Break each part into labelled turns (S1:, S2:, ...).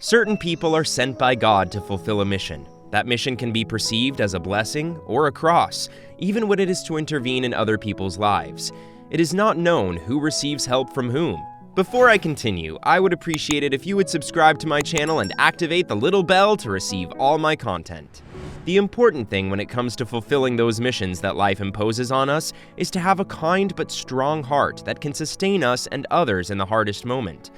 S1: Certain people are sent by God to fulfill a mission. That mission can be perceived as a blessing or a cross, even when it is to intervene in other people's lives. It is not known who receives help from whom. Before I continue, I would appreciate it if you would subscribe to my channel and activate the little bell to receive all my content. The important thing when it comes to fulfilling those missions that life imposes on us is to have a kind but strong heart that can sustain us and others in the hardest moment.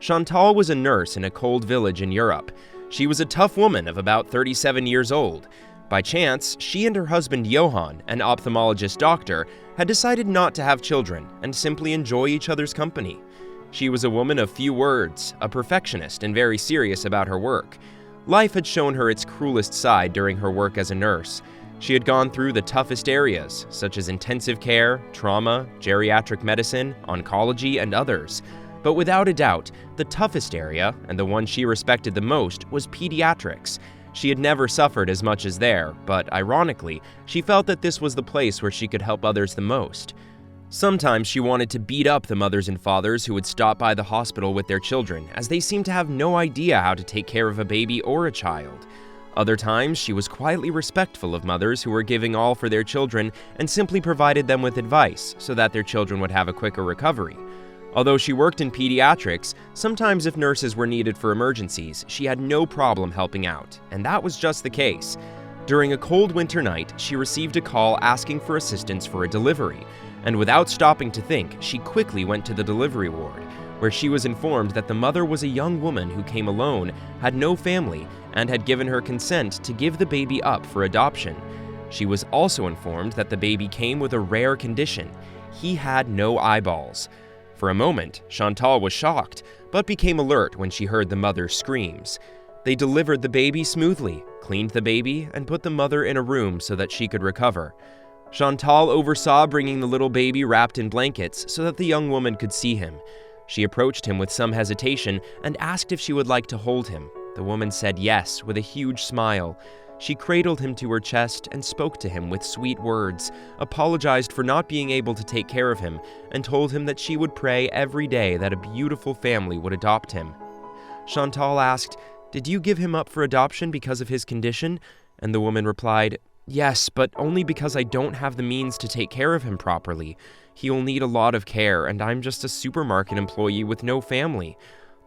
S1: Chantal was a nurse in a cold village in Europe. She was a tough woman of about 37 years old. By chance, she and her husband Johann, an ophthalmologist doctor, had decided not to have children and simply enjoy each other's company. She was a woman of few words, a perfectionist, and very serious about her work. Life had shown her its cruelest side during her work as a nurse. She had gone through the toughest areas, such as intensive care, trauma, geriatric medicine, oncology, and others. But without a doubt, the toughest area, and the one she respected the most, was pediatrics. She had never suffered as much as there, but ironically, she felt that this was the place where she could help others the most. Sometimes she wanted to beat up the mothers and fathers who would stop by the hospital with their children, as they seemed to have no idea how to take care of a baby or a child. Other times, she was quietly respectful of mothers who were giving all for their children and simply provided them with advice so that their children would have a quicker recovery. Although she worked in pediatrics, sometimes if nurses were needed for emergencies, she had no problem helping out, and that was just the case. During a cold winter night, she received a call asking for assistance for a delivery, and without stopping to think, she quickly went to the delivery ward, where she was informed that the mother was a young woman who came alone, had no family, and had given her consent to give the baby up for adoption. She was also informed that the baby came with a rare condition. He had no eyeballs. For a moment, Chantal was shocked, but became alert when she heard the mother's screams. They delivered the baby smoothly, cleaned the baby, and put the mother in a room so that she could recover. Chantal oversaw bringing the little baby wrapped in blankets so that the young woman could see him. She approached him with some hesitation and asked if she would like to hold him. The woman said yes with a huge smile. She cradled him to her chest and spoke to him with sweet words, apologized for not being able to take care of him, and told him that she would pray every day that a beautiful family would adopt him. Chantal asked, "Did you give him up for adoption because of his condition?" And the woman replied, "Yes, but only because I don't have the means to take care of him properly. He'll need a lot of care, and I'm just a supermarket employee with no family.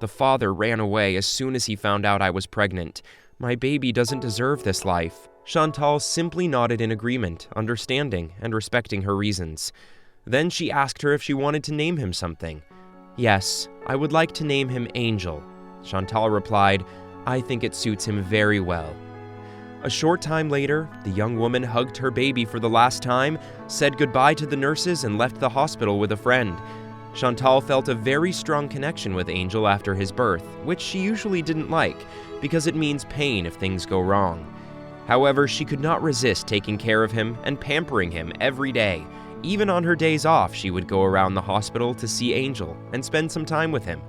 S1: The father ran away as soon as he found out I was pregnant. My baby doesn't deserve this life." Chantal simply nodded in agreement, understanding and respecting her reasons. Then she asked her if she wanted to name him something. "Yes, I would like to name him Angel." Chantal replied, "I think it suits him very well." A short time later, the young woman hugged her baby for the last time, said goodbye to the nurses, and left the hospital with a friend. Chantal felt a very strong connection with Angel after his birth, which she usually didn't like, because it means pain if things go wrong. However, she could not resist taking care of him and pampering him every day. Even on her days off, she would go around the hospital to see Angel and spend some time with him.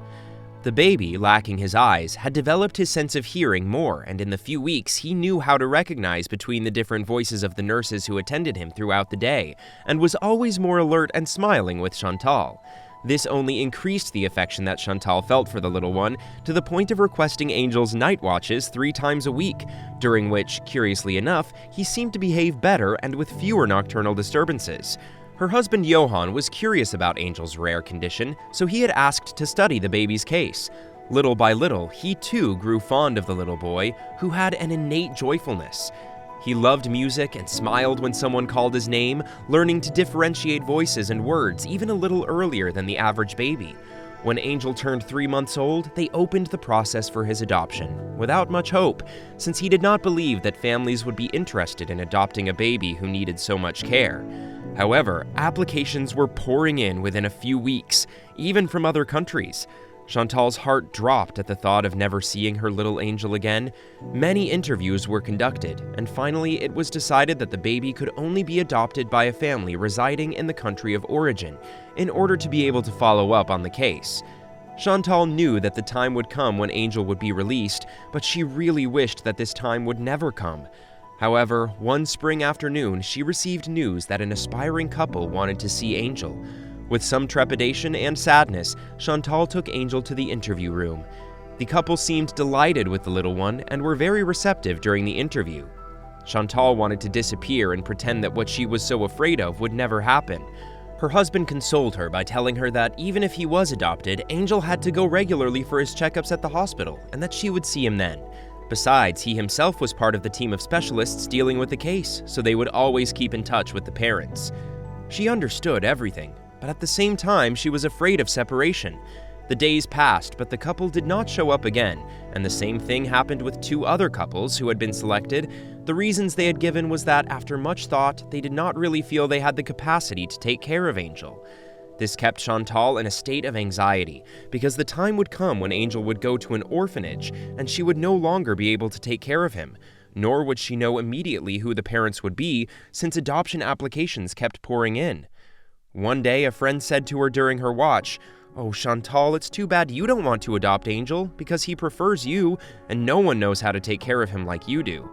S1: The baby, lacking his eyes, had developed his sense of hearing more, and in the few weeks he knew how to recognize between the different voices of the nurses who attended him throughout the day, and was always more alert and smiling with Chantal. This only increased the affection that Chantal felt for the little one, to the point of requesting Angel's night watches 3 times a week, during which, curiously enough, he seemed to behave better and with fewer nocturnal disturbances. Her husband Johann was curious about Angel's rare condition, so he had asked to study the baby's case. Little by little, he too grew fond of the little boy, who had an innate joyfulness. He loved music and smiled when someone called his name, learning to differentiate voices and words even a little earlier than the average baby. When Angel turned 3 months old, they opened the process for his adoption, without much hope, since he did not believe that families would be interested in adopting a baby who needed so much care. However, applications were pouring in within a few weeks, even from other countries. Chantal's heart dropped at the thought of never seeing her little Angel again. Many interviews were conducted, and finally it was decided that the baby could only be adopted by a family residing in the country of origin, in order to be able to follow up on the case. Chantal knew that the time would come when Angel would be released, but she really wished that this time would never come. However, one spring afternoon, she received news that an aspiring couple wanted to see Angel. With some trepidation and sadness, Chantal took Angel to the interview room. The couple seemed delighted with the little one and were very receptive during the interview. Chantal wanted to disappear and pretend that what she was so afraid of would never happen. Her husband consoled her by telling her that even if he was adopted, Angel had to go regularly for his checkups at the hospital and that she would see him then. Besides, he himself was part of the team of specialists dealing with the case, so they would always keep in touch with the parents. She understood everything, but at the same time, she was afraid of separation. The days passed, but the couple did not show up again, and the same thing happened with two other couples who had been selected. The reasons they had given was that, after much thought, they did not really feel they had the capacity to take care of Angel. This kept Chantal in a state of anxiety, because the time would come when Angel would go to an orphanage, and she would no longer be able to take care of him, nor would she know immediately who the parents would be, since adoption applications kept pouring in. One day, a friend said to her during her watch, "Oh, Chantal, it's too bad you don't want to adopt Angel, because he prefers you, and no one knows how to take care of him like you do."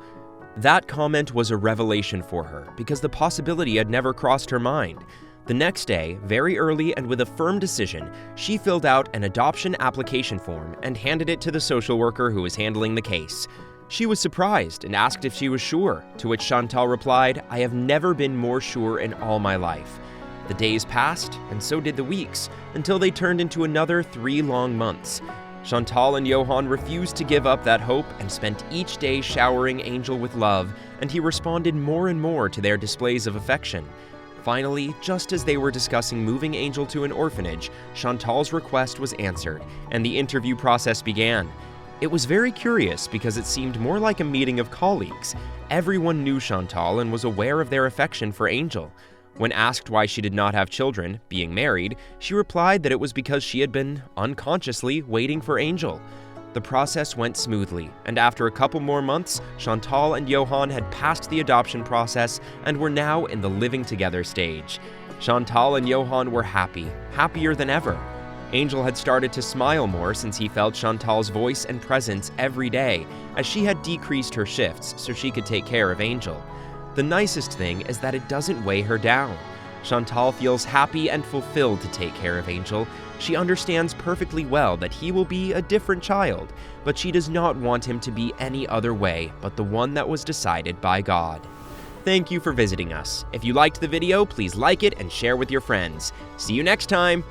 S1: That comment was a revelation for her, because the possibility had never crossed her mind. The next day, very early and with a firm decision, she filled out an adoption application form and handed it to the social worker who was handling the case. She was surprised and asked if she was sure, to which Chantal replied, "I have never been more sure in all my life." The days passed, and so did the weeks, until they turned into another 3 long months. Chantal and Johan refused to give up that hope and spent each day showering Angel with love, and he responded more and more to their displays of affection. Finally, just as they were discussing moving Angel to an orphanage, Chantal's request was answered, and the interview process began. It was very curious because it seemed more like a meeting of colleagues. Everyone knew Chantal and was aware of their affection for Angel. When asked why she did not have children, being married, she replied that it was because she had been, unconsciously, waiting for Angel. The process went smoothly, and after a couple more months, Chantal and Johan had passed the adoption process and were now in the living together stage. Chantal and Johan were happy, happier than ever. Angel had started to smile more since he felt Chantal's voice and presence every day, as she had decreased her shifts so she could take care of Angel. The nicest thing is that it doesn't weigh her down. Chantal feels happy and fulfilled to take care of Angel. She understands perfectly well that he will be a different child, but she does not want him to be any other way but the one that was decided by God. Thank you for visiting us. If you liked the video, please like it and share with your friends. See you next time!